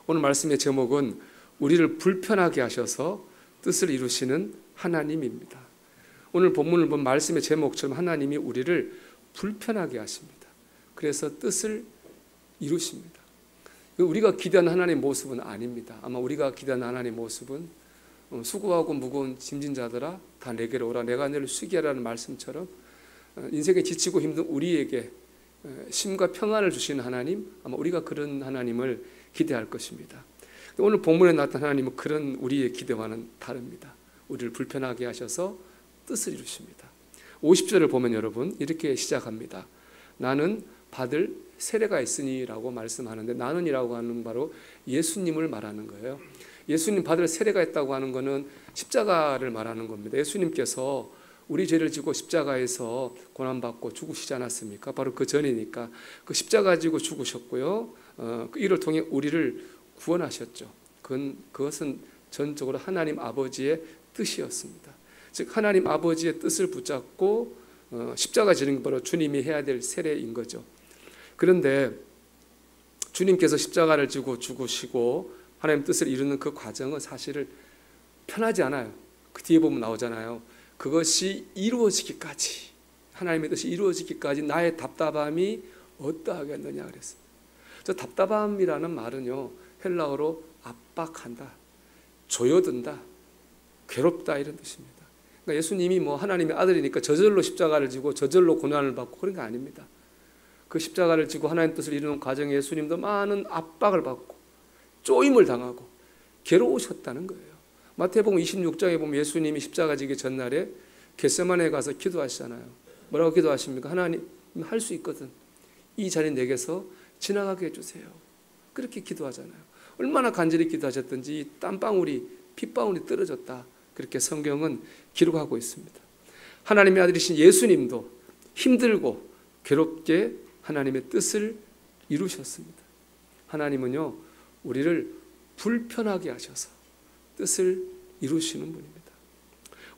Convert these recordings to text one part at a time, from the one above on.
오늘 말씀의 제목은 우리를 불편하게 하셔서 뜻을 이루시는 하나님입니다. 오늘 본문을 본 말씀의 제목처럼 하나님이 우리를 불편하게 하십니다. 그래서 뜻을 이루십니다. 우리가 기대하는 하나님의 모습은 아닙니다. 아마 우리가 기대하는 하나님의 모습은 수고하고 무거운 짐진 자들아 다 내게로 오라 내가 너를 쉬게 하라는 말씀처럼 인생에 지치고 힘든 우리에게 쉼과 평안을 주시는 하나님, 아마 우리가 그런 하나님을 기대할 것입니다. 오늘 본문에 나타난 하나님은 그런 우리의 기대와는 다릅니다. 우리를 불편하게 하셔서 뜻을 이루십니다. 50절을 보면 여러분 이렇게 시작합니다. 나는 받을 세례가 있으니 라고 말씀하는데, 나는이라고 하는 바로 예수님을 말하는 거예요. 예수님 받을 세례가 있다고 하는 것은 십자가를 말하는 겁니다. 예수님께서 우리 죄를 지고 십자가에서 고난받고 죽으시지 않았습니까? 바로 그 전이니까 그 십자가 지고 죽으셨고요. 이를 통해 우리를 구원하셨죠. 그것은 전적으로 하나님 아버지의 뜻이었습니다. 즉 하나님 아버지의 뜻을 붙잡고 십자가 지는 게 바로 주님이 해야 될 세례인 거죠. 그런데 주님께서 십자가를 지고 죽으시고 하나님 뜻을 이루는 그 과정은 사실은 편하지 않아요. 그 뒤에 보면 나오잖아요. 그것이 이루어지기까지, 하나님의 뜻이 이루어지기까지 나의 답답함이 어떠하겠느냐 그랬습니다. 저 답답함이라는 말은요, 헬라어로 압박한다, 조여든다, 괴롭다 이런 뜻입니다. 그러니까 예수님이 하나님의 아들이니까 저절로 십자가를 지고 저절로 고난을 받고 그런 게 아닙니다. 그 십자가를 지고 하나님 뜻을 이루는 과정에 예수님도 많은 압박을 받고 쪼임을 당하고 괴로우셨다는 거예요. 마태복음 26장에 보면 예수님이 십자가 지기 전날에 겟세마네에 가서 기도하시잖아요. 뭐라고 기도하십니까? 하나님, 할 수 있거든. 이 자리 내게서 지나가게 해주세요. 그렇게 기도하잖아요. 얼마나 간절히 기도하셨든지 이 땀방울이 핏방울이 떨어졌다. 그렇게 성경은 기록하고 있습니다. 하나님의 아들이신 예수님도 힘들고 괴롭게 하나님의 뜻을 이루셨습니다. 하나님은요, 우리를 불편하게 하셔서 뜻을 이루시는 분입니다.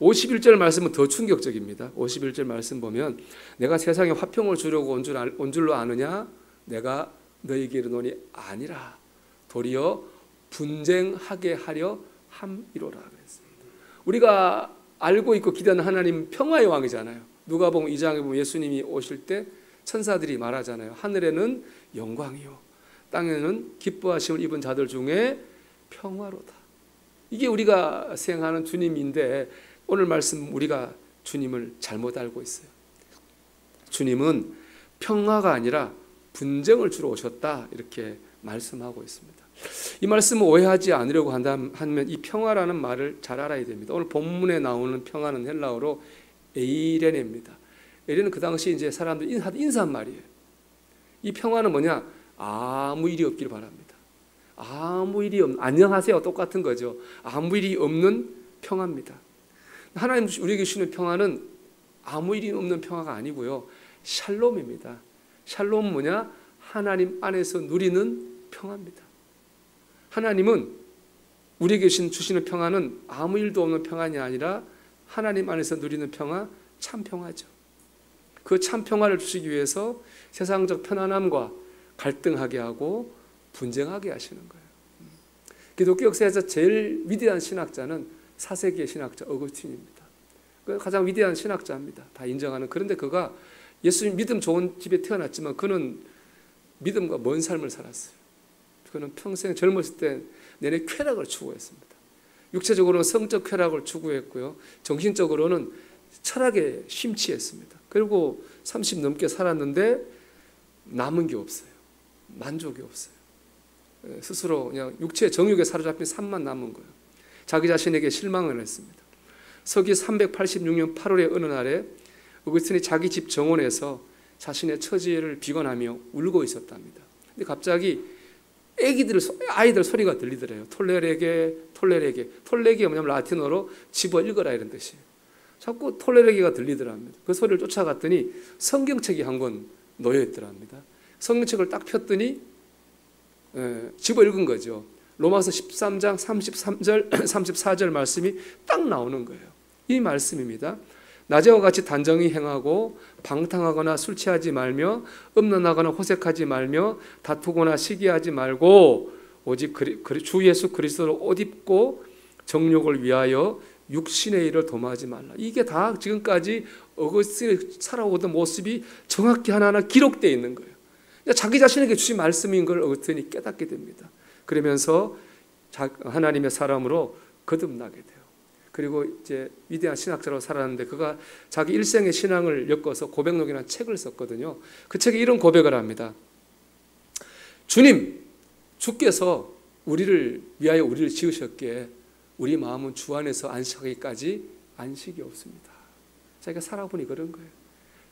51절 말씀은 더 충격적입니다. 51절 말씀 보면 내가 세상에 화평을 주려고 온 줄로 아느냐? 내가 너에게 이르노니 아니라 도리어 분쟁하게 하려 함이로라 그랬습니다. 우리가 알고 있고 기대하는 하나님은 평화의 왕이잖아요. 누가복음 2장에 보면 예수님이 오실 때 천사들이 말하잖아요. 하늘에는 영광이요 땅에는 기뻐하심을 입은 자들 중에 평화로다. 이게 우리가 생각하는 주님인데 오늘 말씀 우리가 주님을 잘못 알고 있어요. 주님은 평화가 아니라 분쟁을 주러 오셨다 이렇게 말씀하고 있습니다. 이 말씀을 오해하지 않으려고 한다면 이 평화라는 말을 잘 알아야 됩니다. 오늘 본문에 나오는 평화는 헬라어로 에이레네입니다. 에이레는 그 당시 이제 사람들이 인사한 말이에요. 이 평화는 뭐냐? 아무 일이 없기를 바랍니다. 아무 일이 없는, 안녕하세요 똑같은 거죠. 아무 일이 없는 평화입니다. 하나님 우리에게 주시는 평화는 아무 일이 없는 평화가 아니고요, 샬롬입니다. 샬롬은 뭐냐? 하나님 안에서 누리는 평화입니다. 하나님은 우리에게 주시는 평화는 아무 일도 없는 평안이 아니라 하나님 안에서 누리는 평화, 참 평화죠. 그 참 평화를 주시기 위해서 세상적 편안함과 갈등하게 하고 분쟁하게 하시는 거예요. 기독교 역사에서 제일 위대한 신학자는 4세기의 신학자 어거스틴입니다. 가장 위대한 신학자입니다. 다 인정하는. 그런데 그가 예수님 믿음 좋은 집에 태어났지만 그는 믿음과 먼 삶을 살았어요. 그는 평생 젊었을 때 내내 쾌락을 추구했습니다. 육체적으로는 성적 쾌락을 추구했고요, 정신적으로는 철학에 심취했습니다. 그리고 30 넘게 살았는데 남은 게 없어요. 만족이 없어요. 스스로 그냥 육체의 정욕에 사로잡힌 삶만 남은 거예요. 자기 자신에게 실망을 했습니다. 서기 386년 8월의 어느 날에 어거스틴이 자기 집 정원에서 자신의 처지를 비관하며 울고 있었답니다. 근데 갑자기 아이들 소리가 들리더래요. 톨레레게 뭐냐면 라틴어로 집어 읽어라 이런 뜻이에요. 자꾸 톨레레게가 들리더랍니다. 그 소리를 쫓아갔더니 성경책이 한 권 놓여 있더랍니다. 성경책을 딱 폈더니 집어 읽은 거죠. 로마서 13장 33절 34절 말씀이 딱 나오는 거예요. 이 말씀입니다. 낮에와 같이 단정히 행하고 방탕하거나 술 취하지 말며 음란하거나 호색하지 말며 다투거나 시기하지 말고 오직 주 예수 그리스도를 옷 입고 정욕을 위하여 육신의 일을 도모하지 말라. 이게 다 지금까지 어거스틴이 살아오던 모습이 정확히 하나하나 기록되어 있는 거예요. 자기 자신에게 주신 말씀인 걸 어거스틴이 깨닫게 됩니다. 그러면서 하나님의 사람으로 거듭나게 돼요. 그리고 이제 위대한 신학자로 살았는데 그가 자기 일생의 신앙을 엮어서 고백록이라는 책을 썼거든요. 그 책에 이런 고백을 합니다. 주님, 주께서 우리를 위하여 우리를 지으셨기에 우리 마음은 주 안에서 안식하기까지 안식이 없습니다. 자기가 살아보니 그런 거예요.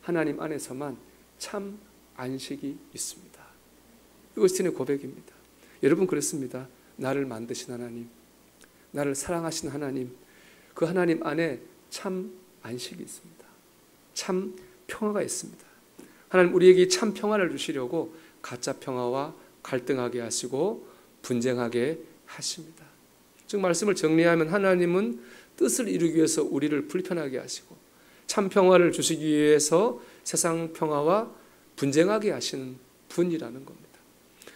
하나님 안에서만 참 안식이 있습니다. 어거스틴의 고백입니다. 여러분 그렇습니다. 나를 만드신 하나님, 나를 사랑하신 하나님, 그 하나님 안에 참 안식이 있습니다. 참 평화가 있습니다. 하나님 우리에게 참 평화를 주시려고 가짜 평화와 갈등하게 하시고 분쟁하게 하십니다. 즉 말씀을 정리하면 하나님은 뜻을 이루기 위해서 우리를 불편하게 하시고 참 평화를 주시기 위해서 세상 평화와 분쟁하게 하시는 분이라는 겁니다.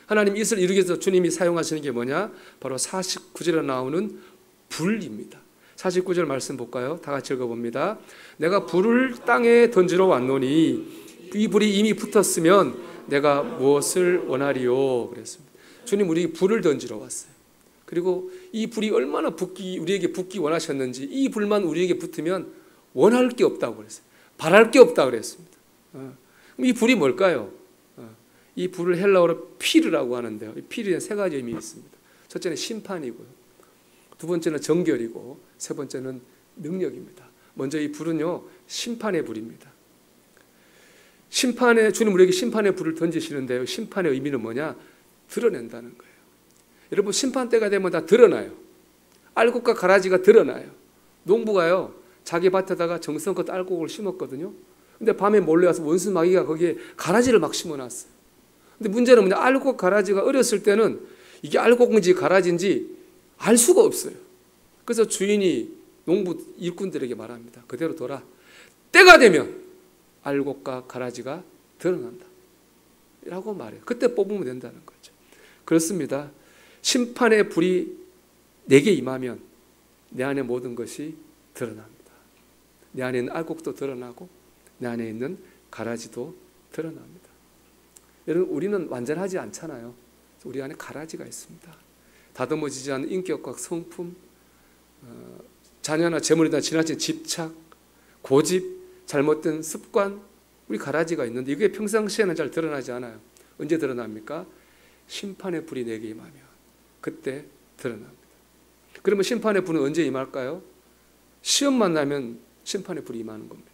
하나님 이것을 이루기 위해서 주님이 사용하시는 게 뭐냐? 바로 49절에 나오는 불입니다. 49절 말씀 볼까요? 다 같이 읽어봅니다. 내가 불을 땅에 던지러 왔노니 이 불이 이미 붙었으면 내가 무엇을 원하리요? 그랬습니다. 주님 우리에게 불을 던지러 왔어요. 그리고 이 불이 얼마나 우리에게 붙기 원하셨는지 이 불만 우리에게 붙으면 원할 게 없다고 그랬어요. 바랄 게 없다고 그랬습니다. 그럼 이 불이 뭘까요? 이 불을 헬라어로 피르라고 하는데요. 이 피르에 세 가지 의미가 있습니다. 첫째는 심판이고요. 두 번째는 정결이고 세 번째는 능력입니다. 먼저 이 불은요 심판의 불입니다. 주님 우리에게 심판의 불을 던지시는데요. 심판의 의미는 뭐냐? 드러낸다는 거예요. 여러분 심판 때가 되면 다 드러나요. 알곡과 가라지가 드러나요. 농부가요 자기 밭에다가 정성껏 알곡을 심었거든요. 근데 밤에 몰래 와서 원수 마귀가 거기에 가라지를 막 심어놨어요. 근데 문제는 뭐냐? 알곡 가라지가 어렸을 때는 이게 알곡인지 가라지인지 알 수가 없어요. 그래서 주인이 농부 일꾼들에게 말합니다. 그대로 둬라. 때가 되면 알곡과 가라지가 드러난다. 라고 말해요. 그때 뽑으면 된다는 거죠. 그렇습니다. 심판의 불이 내게 임하면 내 안에 모든 것이 드러납니다. 내 안에 있는 알곡도 드러나고 내 안에 있는 가라지도 드러납니다. 여러분 우리는 완전하지 않잖아요. 우리 안에 가라지가 있습니다. 다듬어지지 않은 인격과 성품, 자녀나 재물이나 지나친 집착, 고집, 잘못된 습관, 우리 가라지가 있는데 이게 평상시에는 잘 드러나지 않아요. 언제 드러납니까? 심판의 불이 내게 임하면 그때 드러납니다. 그러면 심판의 불은 언제 임할까요? 시험 만나면 심판의 불이 임하는 겁니다.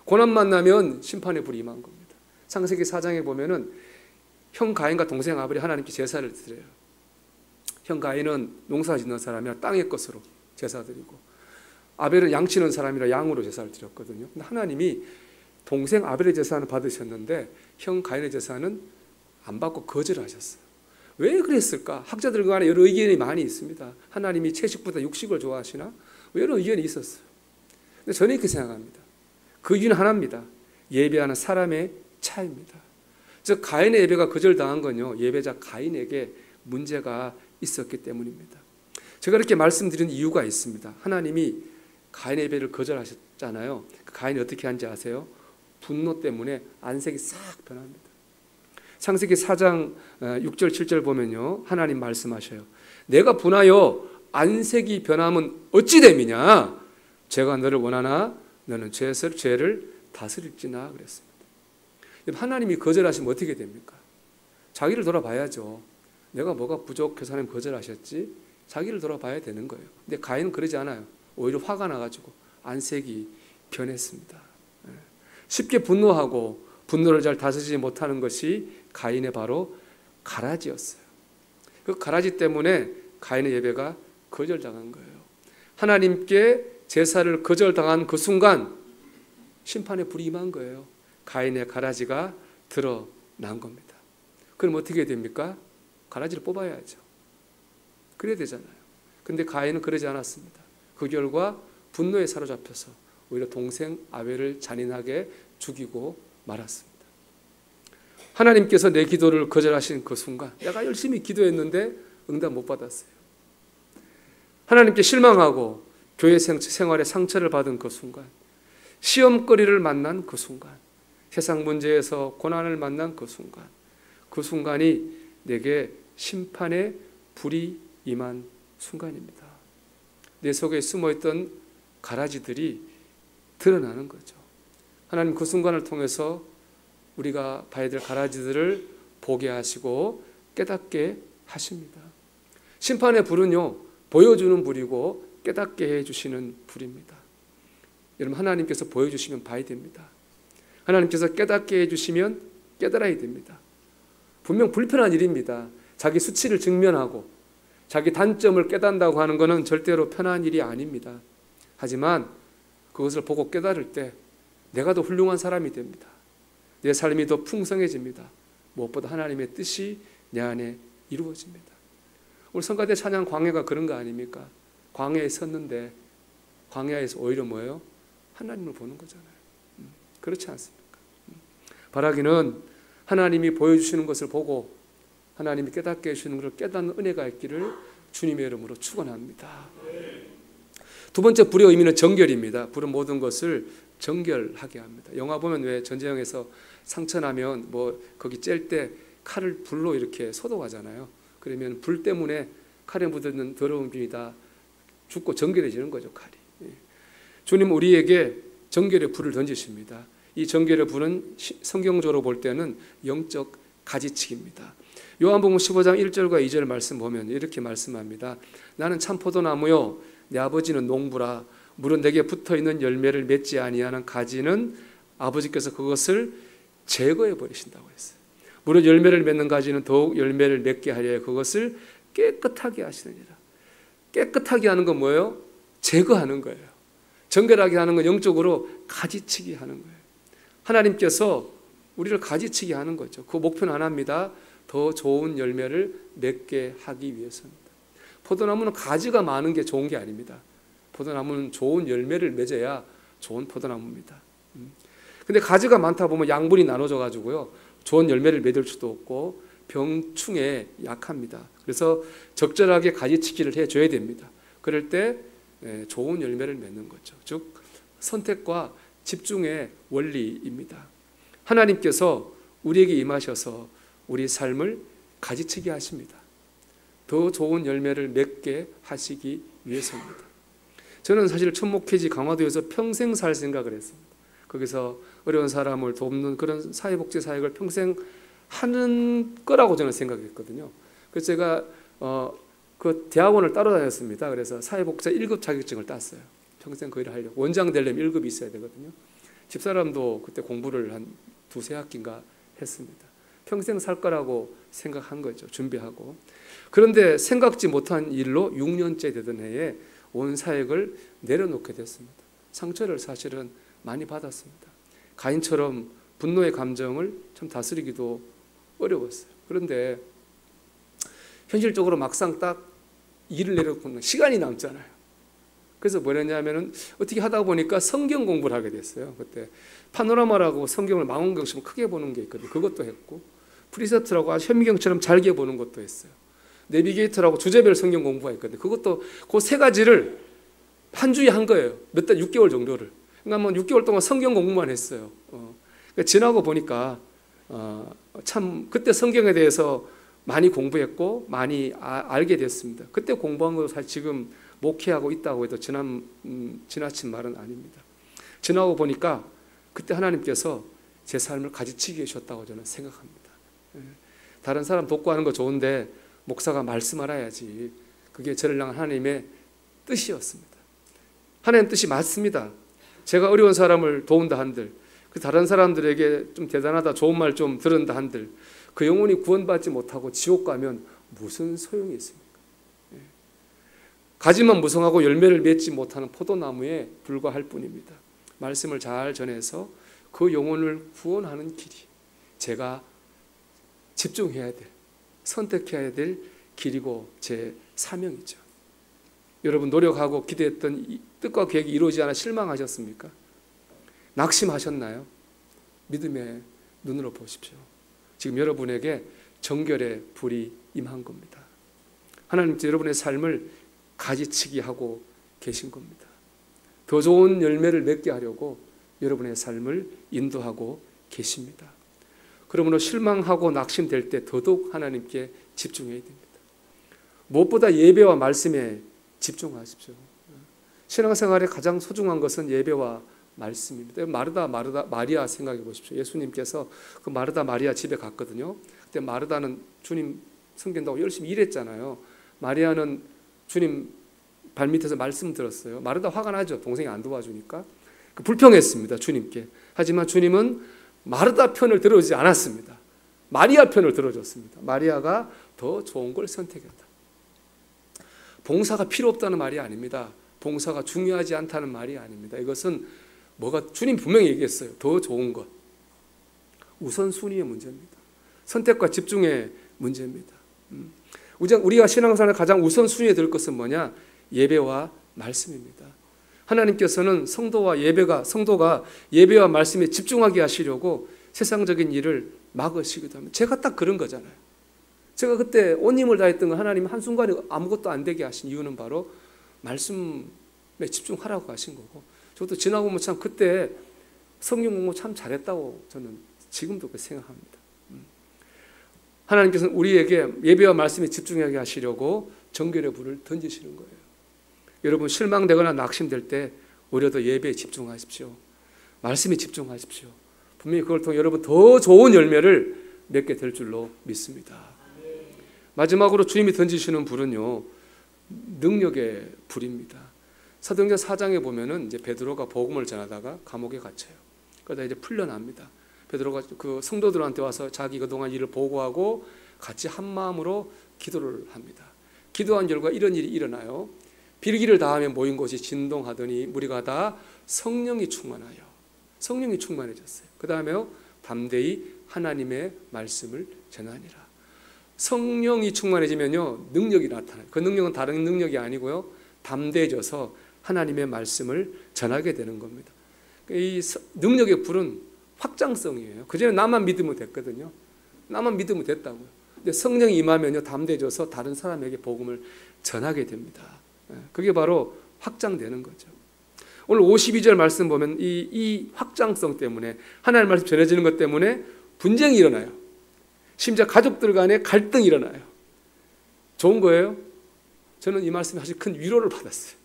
고난 만나면 심판의 불이 임한 겁니다. 창세기 4장에 보면은 형 가인과 동생 아벨이 하나님께 제사를 드려요. 형 가인은 농사 짓는 사람이라 땅의 것으로 제사 드리고 아벨은 양 치는 사람이라 양으로 제사를 드렸거든요. 근데 하나님이 동생 아벨의 제사는 받으셨는데 형 가인의 제사는 안 받고 거절하셨어요. 왜 그랬을까? 학자들 간에 여러 의견이 많이 있습니다. 하나님이 채식보다 육식을 좋아하시나? 여러 의견이 있었어요. 근데 저는 이렇게 생각합니다. 그 이유는 하나입니다. 예배하는 사람의 차이입니다. 즉 가인의 예배가 거절당한 건요 예배자 가인에게 문제가 있었기 때문입니다. 제가 이렇게 말씀드린 이유가 있습니다. 하나님이 가인의 예배를 거절하셨잖아요. 가인이 어떻게 한지 아세요? 분노 때문에 안색이 싹 변합니다. 창세기 4장 6절 7절 보면요 하나님 말씀하셔요. 내가 분하여 안색이 변함은 어찌 됨이냐? 제가 너를 원하나 너는 죄를 다스릴지나 그랬습니다. 하나님이 거절하시면 어떻게 됩니까? 자기를 돌아봐야죠. 내가 뭐가 부족해서 하나님 거절하셨지? 자기를 돌아봐야 되는 거예요. 근데 가인은 그러지 않아요. 오히려 화가 나가지고 안색이 변했습니다. 쉽게 분노하고 분노를 잘 다스리지 못하는 것이 가인의 바로 가라지였어요. 그 가라지 때문에 가인의 예배가 거절당한 거예요. 하나님께 제사를 거절당한 그 순간 심판의 불이 임한 거예요. 가인의 가라지가 드러난 겁니다. 그럼 어떻게 됩니까? 가라지를 뽑아야죠. 그래야 되잖아요. 근데 가인은 그러지 않았습니다. 그 결과 분노에 사로잡혀서 오히려 동생 아벨을 잔인하게 죽이고 말았습니다. 하나님께서 내 기도를 거절하신 그 순간 내가 열심히 기도했는데 응답 못 받았어요. 하나님께 실망하고 교회 생활에 상처를 받은 그 순간, 시험거리를 만난 그 순간, 세상 문제에서 고난을 만난 그 순간, 그 순간이 내게 심판의 불이 임한 순간입니다. 내 속에 숨어있던 가라지들이 드러나는 거죠. 하나님 그 순간을 통해서 우리가 봐야 될 가라지들을 보게 하시고 깨닫게 하십니다. 심판의 불은요, 보여주는 불이고 깨닫게 해주시는 불입니다. 여러분, 하나님께서 보여주시면 봐야 됩니다. 하나님께서 깨닫게 해주시면 깨달아야 됩니다. 분명 불편한 일입니다. 자기 수치를 직면하고 자기 단점을 깨닫는다고 하는 것은 절대로 편한 일이 아닙니다. 하지만 그것을 보고 깨달을 때 내가 더 훌륭한 사람이 됩니다. 내 삶이 더 풍성해집니다. 무엇보다 하나님의 뜻이 내 안에 이루어집니다. 우리 성가대 찬양 광야가 그런 거 아닙니까? 광야에 섰는데 광야에서 오히려 뭐예요? 하나님을 보는 거잖아요. 그렇지 않습니까? 바라기는 하나님이 보여주시는 것을 보고 하나님이 깨닫게 해주시는 것을 깨닫는 은혜가 있기를 주님의 이름으로 축원합니다. 두 번째 불의 의미는 정결입니다. 불은 모든 것을 정결하게 합니다. 영화 보면 왜 전쟁에서 상처 나면 뭐 거기 찔 때 칼을 불로 이렇게 소독하잖아요. 그러면 불 때문에 칼에 묻어있는 더러운 균이 다 죽고 정결해지는 거죠, 칼이. 주님 우리에게 정결의 불을 던지십니다. 이 정결의 불은 성경적으로 볼 때는 영적 가지치기입니다. 요한복음 15장 1절과 2절 말씀 보면 이렇게 말씀합니다. 나는 참 포도나무요 내 아버지는 농부라. 물은 내게 붙어있는 열매를 맺지 아니하는 가지는 아버지께서 그것을 제거해 버리신다고 했어요. 물은 열매를 맺는 가지는 더욱 열매를 맺게 하려 그것을 깨끗하게 하시느니라. 깨끗하게 하는 건 뭐예요? 제거하는 거예요. 정결하게 하는 건 영적으로 가지치기 하는 거예요. 하나님께서 우리를 가지치기 하는 거죠. 그 목표는 하나입니다. 더 좋은 열매를 맺게 하기 위해서입니다. 포도나무는 가지가 많은 게 좋은 게 아닙니다. 포도나무는 좋은 열매를 맺어야 좋은 포도나무입니다. 근데 가지가 많다 보면 양분이 나눠져 가지고요, 좋은 열매를 맺을 수도 없고 병충해 약합니다. 그래서 적절하게 가지치기를 해줘야 됩니다. 그럴 때 좋은 열매를 맺는 거죠. 즉 선택과 집중의 원리입니다. 하나님께서 우리에게 임하셔서 우리 삶을 가지치기 하십니다. 더 좋은 열매를 맺게 하시기 위해서입니다. 저는 사실 천목회지 강화도에서 평생 살 생각을 했습니다. 거기서 어려운 사람을 돕는 그런 사회복지 사역을 평생 하는 거라고 저는 생각했거든요. 그래서 제가 그 대학원을 따로 다녔습니다. 그래서 사회복지사 1급 자격증을 땄어요. 평생 그 일을 하려고. 원장 되려면 1급이 있어야 되거든요. 집사람도 그때 공부를 한 두세 학기인가 했습니다. 평생 살 거라고 생각한 거죠. 준비하고. 그런데 생각지 못한 일로 6년째 되던 해에 온 사역을 내려놓게 됐습니다. 상처를 사실은 많이 받았습니다. 가인처럼 분노의 감정을 참 다스리기도 어려웠어요. 그런데 현실적으로 막상 딱 일을 내려놓고 시간이 남잖아요. 그래서 뭐랬냐면은 어떻게 하다 보니까 성경 공부를 하게 됐어요. 그때 파노라마라고 성경을 망원경처럼 크게 보는 게 있거든요. 그것도 했고, 프리세트라고 아주 현미경처럼 잘게 보는 것도 했어요. 내비게이터라고 주제별 성경 공부가 있거든요. 그것도 그 세 가지를 한 주에 한 거예요. 몇 달, 6개월 정도를. 그러니까 뭐 6개월 동안 성경 공부만 했어요. 그러니까 지나고 보니까 참 그때 성경에 대해서 많이 공부했고 많이 알게 됐습니다. 그때 공부한 거 사실 지금 목회하고 있다고 해도 지나친 말은 아닙니다. 지나고 보니까 그때 하나님께서 제 삶을 가지치기 계셨다고 저는 생각합니다. 다른 사람 돕고 하는 거 좋은데 목사가 말씀 알아야지. 그게 저를 향한 하나님의 뜻이었습니다. 하나님 뜻이 맞습니다. 제가 어려운 사람을 도운다 한들, 그 다른 사람들에게 좀 대단하다, 좋은 말 좀 들은다 한들, 그 영혼이 구원받지 못하고 지옥 가면 무슨 소용이 있습니까? 가지만 무성하고 열매를 맺지 못하는 포도나무에 불과할 뿐입니다. 말씀을 잘 전해서 그 영혼을 구원하는 길이 제가 집중해야 될, 선택해야 될 길이고 제 사명이죠. 여러분 노력하고 기대했던 이 뜻과 계획이 이루어지지 않아 실망하셨습니까? 낙심하셨나요? 믿음의 눈으로 보십시오. 지금 여러분에게 정결의 불이 임한 겁니다. 하나님께서 여러분의 삶을 가지치기 하고 계신 겁니다. 더 좋은 열매를 맺게 하려고 여러분의 삶을 인도하고 계십니다. 그러므로 실망하고 낙심될 때 더더욱 하나님께 집중해야 됩니다. 무엇보다 예배와 말씀에 집중하십시오. 신앙생활에 가장 소중한 것은 예배와 말씀입니다. 마르다 마리아 생각해 보십시오. 예수님께서 그 마르다 마리아 집에 갔거든요. 그때 마르다는 주님 섬긴다고 열심히 일했잖아요. 마리아는 주님 발밑에서 말씀 들었어요. 마르다 화가 나죠. 동생이 안 도와주니까. 불평했습니다. 주님께. 하지만 주님은 마르다 편을 들어주지 않았습니다. 마리아 편을 들어줬습니다. 마리아가 더 좋은 걸 선택했다. 봉사가 필요 없다는 말이 아닙니다. 봉사가 중요하지 않다는 말이 아닙니다. 이것은 주님 분명히 얘기했어요. 더 좋은 것. 우선순위의 문제입니다. 선택과 집중의 문제입니다. 우리가 신앙생활에 가장 우선순위에 들 것은 뭐냐? 예배와 말씀입니다. 하나님께서는 성도가 예배와 말씀에 집중하게 하시려고 세상적인 일을 막으시기도 합니다. 제가 딱 그런 거잖아요. 제가 그때 온 힘을 다했던 건 하나님 한순간에 아무것도 안 되게 하신 이유는 바로 말씀에 집중하라고 하신 거고, 저도 지나고 보면 참 그때 성경 공부 참 잘했다고 저는 지금도 그렇게 생각합니다. 하나님께서는 우리에게 예배와 말씀에 집중하게 하시려고 정결의 불을 던지시는 거예요. 여러분 실망되거나 낙심될 때 오히려 더 예배에 집중하십시오. 말씀에 집중하십시오. 분명히 그걸 통해 여러분 더 좋은 열매를 맺게 될 줄로 믿습니다. 마지막으로 주님이 던지시는 불은요, 능력의 불입니다. 사도행전 4장에 보면은 이제 베드로가 복음을 전하다가 감옥에 갇혀요. 그러다 이제 풀려납니다. 베드로가 그 성도들한테 와서 자기 그동안 일을 보고하고 같이 한 마음으로 기도를 합니다. 기도한 결과 이런 일이 일어나요. 빌기를 다음에 모인 곳이 진동하더니 무리가 다 성령이 충만해졌어요. 그 다음에요, 담대히 하나님의 말씀을 전하니라. 성령이 충만해지면요, 능력이 나타나요. 그 능력은 다른 능력이 아니고요, 담대해져서 하나님의 말씀을 전하게 되는 겁니다. 이 능력의 불은 확장성이에요. 그전에 나만 믿으면 됐거든요. 나만 믿으면 됐다고요. 근데 성령이 임하면요, 담대해져서 다른 사람에게 복음을 전하게 됩니다. 그게 바로 확장되는 거죠. 오늘 52절 말씀 보면 이 확장성 때문에, 하나님의 말씀 전해지는 것 때문에 분쟁이 일어나요. 심지어 가족들 간에 갈등이 일어나요. 좋은 거예요? 저는 이 말씀에 사실 큰 위로를 받았어요.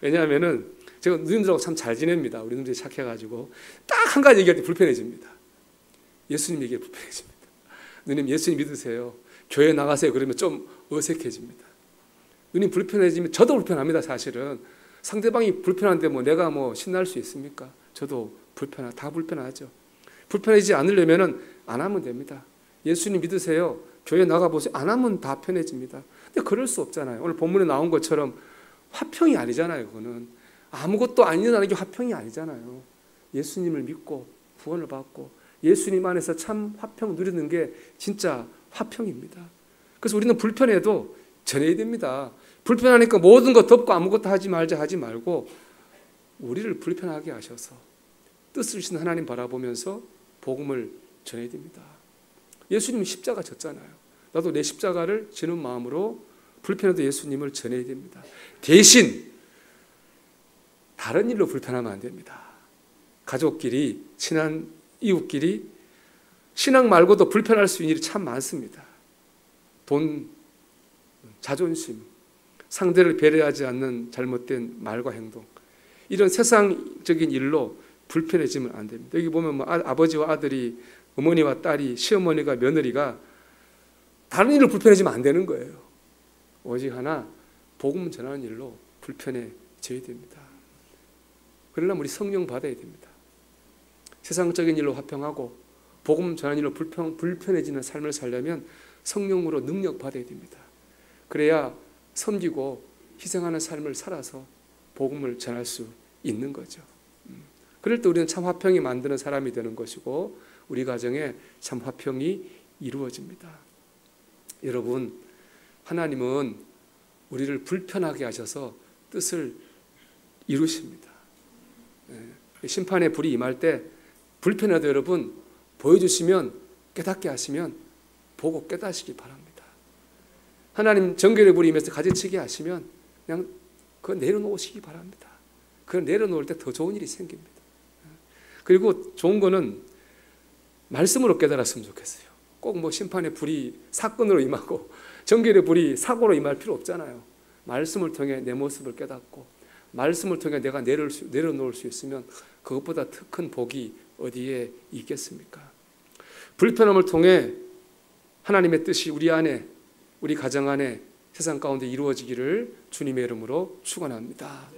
왜냐하면은 제가 누님들하고 참 잘 지냅니다. 우리 누님들이 착해가지고 딱 한 가지 얘기할 때 불편해집니다. 예수님 얘기에 불편해집니다. 누님 예수님 믿으세요. 교회 나가세요. 그러면 좀 어색해집니다. 누님 불편해지면 저도 불편합니다. 사실은 상대방이 불편한데 내가 신날 수 있습니까? 저도 다 불편하죠. 불편해지지 않으려면은 안 하면 됩니다. 예수님 믿으세요. 교회 나가보세요. 안 하면 다 편해집니다. 근데 그럴 수 없잖아요. 오늘 본문에 나온 것처럼 화평이 아니잖아요. 그거는 아무것도 안 일어나는 게 화평이 아니잖아요. 예수님을 믿고 구원을 받고 예수님 안에서 참 화평 누리는 게 진짜 화평입니다. 그래서 우리는 불편해도 전해야 됩니다. 불편하니까 모든 거 덮고 아무것도 하지 말고 우리를 불편하게 하셔서 뜻을 신 하나님 바라보면서 복음을 전해야 됩니다. 예수님은 십자가 졌잖아요. 나도 내 십자가를 지는 마음으로 불편해도 예수님을 전해야 됩니다. 대신 다른 일로 불편하면 안 됩니다. 가족끼리, 친한 이웃끼리 신앙 말고도 불편할 수 있는 일이 참 많습니다. 돈, 자존심, 상대를 배려하지 않는 잘못된 말과 행동, 이런 세상적인 일로 불편해지면 안 됩니다. 여기 보면 아버지와 아들이, 어머니와 딸이, 시어머니가 며느리가 다른 일로 불편해지면 안 되는 거예요. 오직 하나, 복음 전하는 일로 불편해져야 됩니다. 그러려면 우리 성령 받아야 됩니다. 세상적인 일로 화평하고 복음 전하는 일로 불편해지는 삶을 살려면 성령으로 능력 받아야 됩니다. 그래야 섬기고 희생하는 삶을 살아서 복음을 전할 수 있는 거죠. 그럴 때 우리는 참 화평이 만드는 사람이 되는 것이고 우리 가정에 참 화평이 이루어집니다. 여러분, 하나님은 우리를 불편하게 하셔서 뜻을 이루십니다. 심판의 불이 임할 때 불편해도 여러분 보여주시면, 깨닫게 하시면 보고 깨닫시기 바랍니다. 하나님 정결의 불이 임해서 가지치게 하시면 그냥 그거 내려놓으시기 바랍니다. 그걸 내려놓을 때 더 좋은 일이 생깁니다. 그리고 좋은 거는 말씀으로 깨달았으면 좋겠어요. 꼭 뭐 심판의 불이 사건으로 임하고 정결의 불이 사고로 임할 필요 없잖아요. 말씀을 통해 내 모습을 깨닫고 말씀을 통해 내가 내려놓을 수 있으면 그것보다 더 큰 복이 어디에 있겠습니까? 불편함을 통해 하나님의 뜻이 우리 안에, 우리 가정 안에, 세상 가운데 이루어지기를 주님의 이름으로 축원합니다.